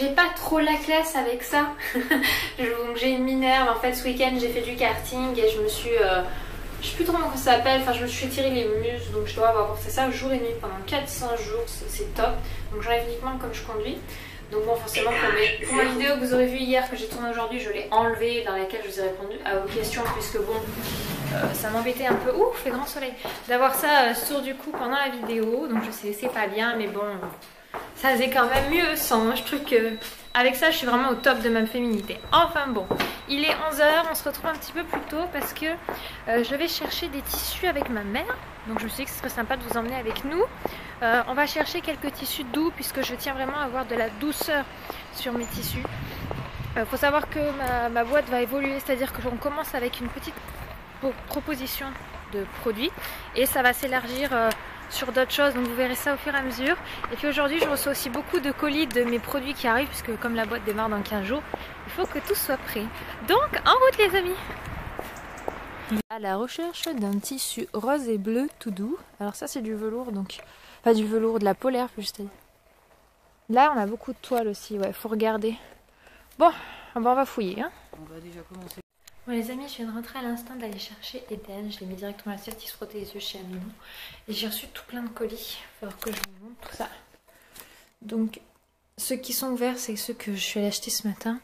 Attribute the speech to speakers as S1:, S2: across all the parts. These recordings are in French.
S1: j'ai pas trop la classe avec ça. Donc j'ai une minerve. En fait ce week-end j'ai fait du karting et je me suis... je sais plus trop comment ça s'appelle, enfin je me suis fait tirer les muscles, donc je dois avoir porté ça jour et nuit pendant 400 jours, c'est top. Donc j'enlève uniquement comme je conduis. Donc bon, forcément pour ma vidéo que vous aurez vue hier, que j'ai tournée aujourd'hui, je l'ai enlevée, dans laquelle je vous ai répondu à vos questions, puisque bon, ça m'embêtait un peu, ouf, fait grand soleil, d'avoir ça sur du coup pendant la vidéo. Donc je sais, c'est pas bien, mais bon, ça faisait quand même mieux sans. Je trouve que avec ça, je suis vraiment au top de ma féminité. Enfin bon, il est 11 h, on se retrouve un petit peu plus tôt parce que je vais chercher des tissus avec ma mère. Donc je me suis dit que ce serait sympa de vous emmener avec nous. On va chercher quelques tissus doux puisque je tiens vraiment à avoir de la douceur sur mes tissus. Faut savoir que ma boîte va évoluer, c'est-à-dire que l'on commence avec une petite proposition de produits et ça va s'élargir sur d'autres choses, donc vous verrez ça au fur et à mesure. Et puis aujourd'hui je reçois aussi beaucoup de colis de mes produits qui arrivent puisque comme la boîte démarre dans 15 jours, il faut que tout soit prêt. Donc en route les amis! À la recherche d'un tissu rose et bleu tout doux. Alors ça c'est du velours, donc pas du velours, de la polaire plus. Là on a beaucoup de toile aussi, ouais, faut regarder. Bon, on va fouiller hein.
S2: On va déjà commencer.
S1: Bon les amis, je viens de rentrer à l'instant d'aller chercher Eden. Je l'ai mis directement à la sieste, il se frottait les yeux chez Amino. Et j'ai reçu tout plein de colis. Il va falloir que je vous montre tout ça. Donc ceux qui sont ouverts, c'est ceux que je suis allée acheter ce matin.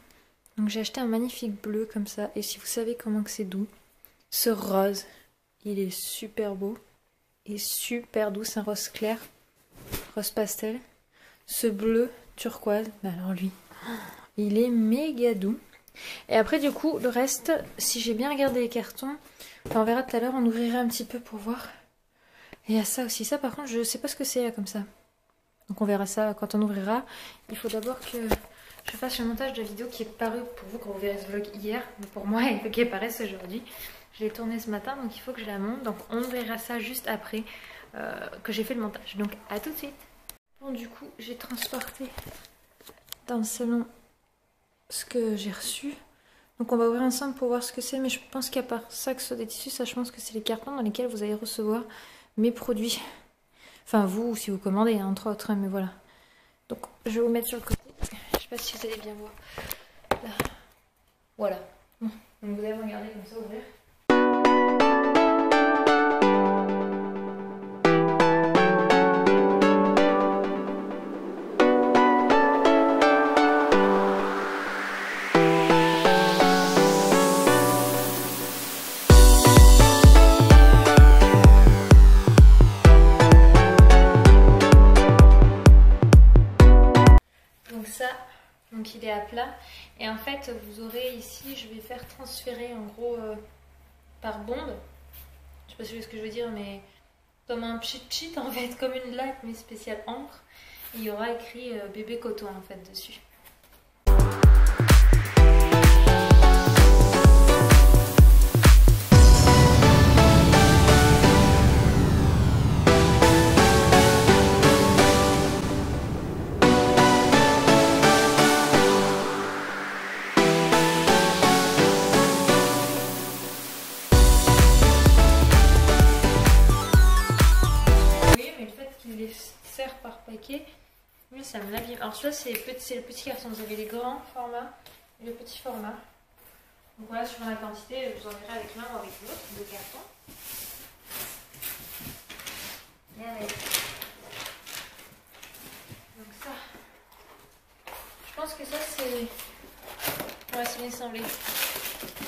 S1: Donc j'ai acheté un magnifique bleu comme ça. Et si vous savez comment que c'est doux, ce rose, il est super beau et super doux. C'est un rose clair, rose pastel. Ce bleu turquoise, bah alors lui, il est méga doux. Et après du coup le reste, si j'ai bien regardé les cartons, on verra tout à l'heure, on ouvrira un petit peu pour voir. Et il y a ça aussi, ça par contre je sais pas ce que c'est là comme ça. Donc on verra ça quand on ouvrira. Il faut d'abord que je fasse le montage de la vidéo qui est paru pour vous quand vous verrez ce vlog hier. Mais pour moi il faut qu'il apparaisse aujourd'hui. Je l'ai tourné ce matin donc il faut que je la monte. Donc on verra ça juste après que j'ai fait le montage. Donc à tout de suite. Bon du coup j'ai transporté dans le salon ce que j'ai reçu. Donc on va ouvrir ensemble pour voir ce que c'est. Mais je pense qu'à part ça, que ce soit des tissus, ça je pense que c'est les cartons dans lesquels vous allez recevoir mes produits. Enfin vous, si vous commandez, hein, entre autres, hein, mais voilà. Donc je vais vous mettre sur le côté. Je sais pas si vous allez bien voir. Là. Voilà. Bon. Donc vous allez regarder comme ça, ouvrir. Donc il est à plat et en fait vous aurez ici, je vais faire transférer en gros par bombe, je sais pas si vous voyez ce que je veux dire, mais comme un pchit en fait, comme une laque mais spéciale encre, et il y aura écrit bébé coton en fait dessus. Par paquet, mais ça me l'abîme. Alors celui-là c'est le petit carton, vous avez les grands formats et le petit format. Donc voilà, sur la quantité, je vous enverrai avec l'un ou avec l'autre, deux cartons. Et avec. Donc ça, je pense que ça c'est... Ouais, c'est bien semblé. Ça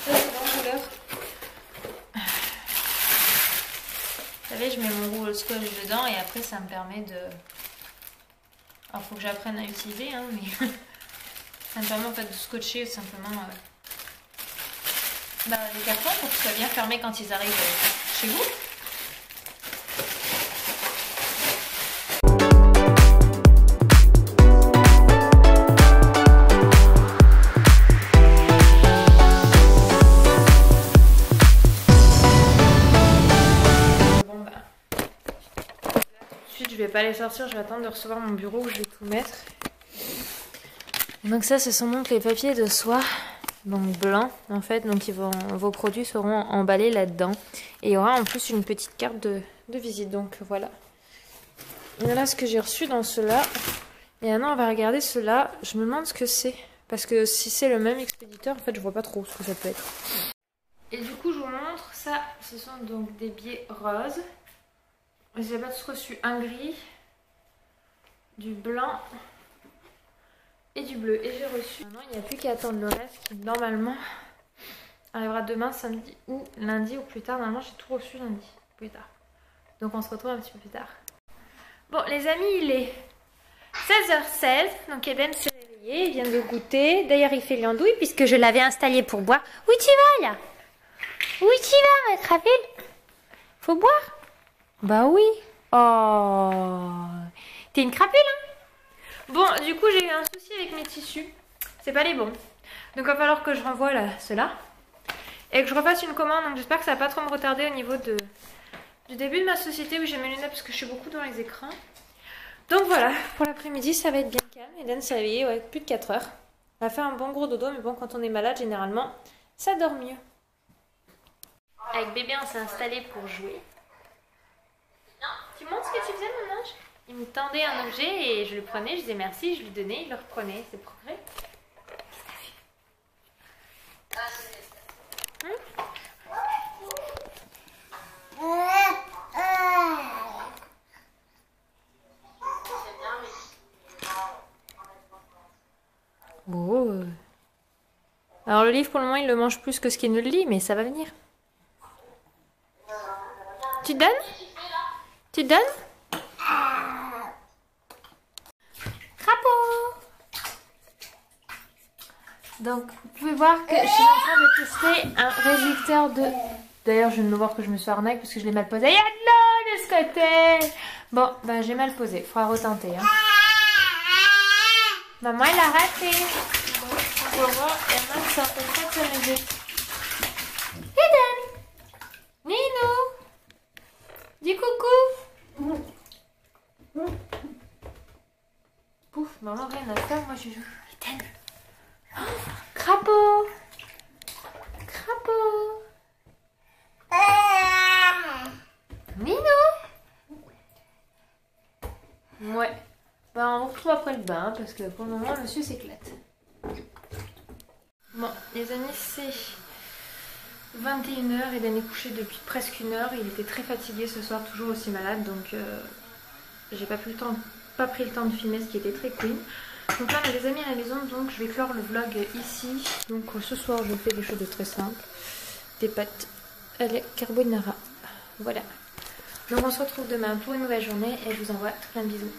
S1: c'est l'enrouleur. Vous savez, je mets mon rouleau de scotch dedans et après ça me permet de... Alors faut que j'apprenne à utiliser, hein, mais ça me permet en fait de scotcher simplement les cartons pour qu'ils soient bien fermés quand ils arrivent chez vous. Je vais pas les sortir, je vais attendre de recevoir mon bureau où je vais tout mettre. Donc ça, ce sont donc les papiers de soie, donc blancs en fait, donc vos produits seront emballés là-dedans. Et il y aura en plus une petite carte de visite, donc voilà. Voilà ce que j'ai reçu dans cela. Et maintenant on va regarder cela. Je me demande ce que c'est. Parce que si c'est le même expéditeur, en fait je vois pas trop ce que ça peut être. Et du coup je vous montre, ça ce sont donc des billets roses. J'ai pas tous reçu un gris, du blanc et du bleu. Et j'ai reçu. Maintenant il n'y a plus qu'à attendre le reste qui normalement arrivera demain, samedi ou lundi ou plus tard. Normalement j'ai tout reçu lundi, plus tard. Donc on se retrouve un petit peu plus tard. Bon les amis, il est 16h16, donc Eden s'est réveillé, il vient de goûter. D'ailleurs il fait l'andouille puisque je l'avais installé pour boire. Où tu vas là? Où tu vas ma crapule? Faut boire? Bah oui. Oh, t'es une crapule hein? Bon du coup j'ai eu un souci avec mes tissus. C'est pas les bons. Donc il va falloir que je renvoie là, ceux-là. Et que je refasse une commande. Donc j'espère que ça va pas trop me retarder au niveau du début de ma société où j'ai mes lunettes parce que je suis beaucoup dans les écrans. Donc voilà, pour l'après-midi ça va être bien calme. Eden s'est réveillée, ouais, plus de 4 heures. Elle a fait un bon gros dodo, mais bon, quand on est malade, généralement, ça dort mieux. Avec bébé, on s'est installé pour jouer. Tu montres ce que tu faisais, mon ange? Il me tendait un objet et je le prenais, je disais merci, je lui donnais, il le reprenait. C'est progrès. Oh. Alors le livre pour le moment il le mange plus que ce qu'il ne le lit, mais ça va venir. Tu te donnes? Tu te donnes? Crapaud. Donc vous pouvez voir que je suis en train de tester un réducteur de... D'ailleurs je viens de me voir que je me suis arnaque parce que je l'ai mal posé. Il y a de l'eau de ce côté. Bon, ben j'ai mal posé, faudra retenter. Hein. Maman elle a raté. Pour voir, Emma c'est en train de s'amuser. Eden! Nino! Dis coucou! Pouf, maman rien à faire, moi je joue. Eden! Oh, crapaud! Crapaud! Nino! Ouais. Bah on vous retrouve après le bain hein, parce que pour le moment monsieur s'éclate. Bon les amis c'est 21h, Eden est couché depuis presque 1 heure, il était très fatigué ce soir, toujours aussi malade donc j'ai pas pris le temps de filmer ce qui était très cool. Donc là on a des amis à la maison donc je vais clore le vlog ici. Donc ce soir je fais des choses de très simples, des pâtes à la carbonara, voilà. Donc on se retrouve demain pour une nouvelle journée et je vous envoie plein de bisous.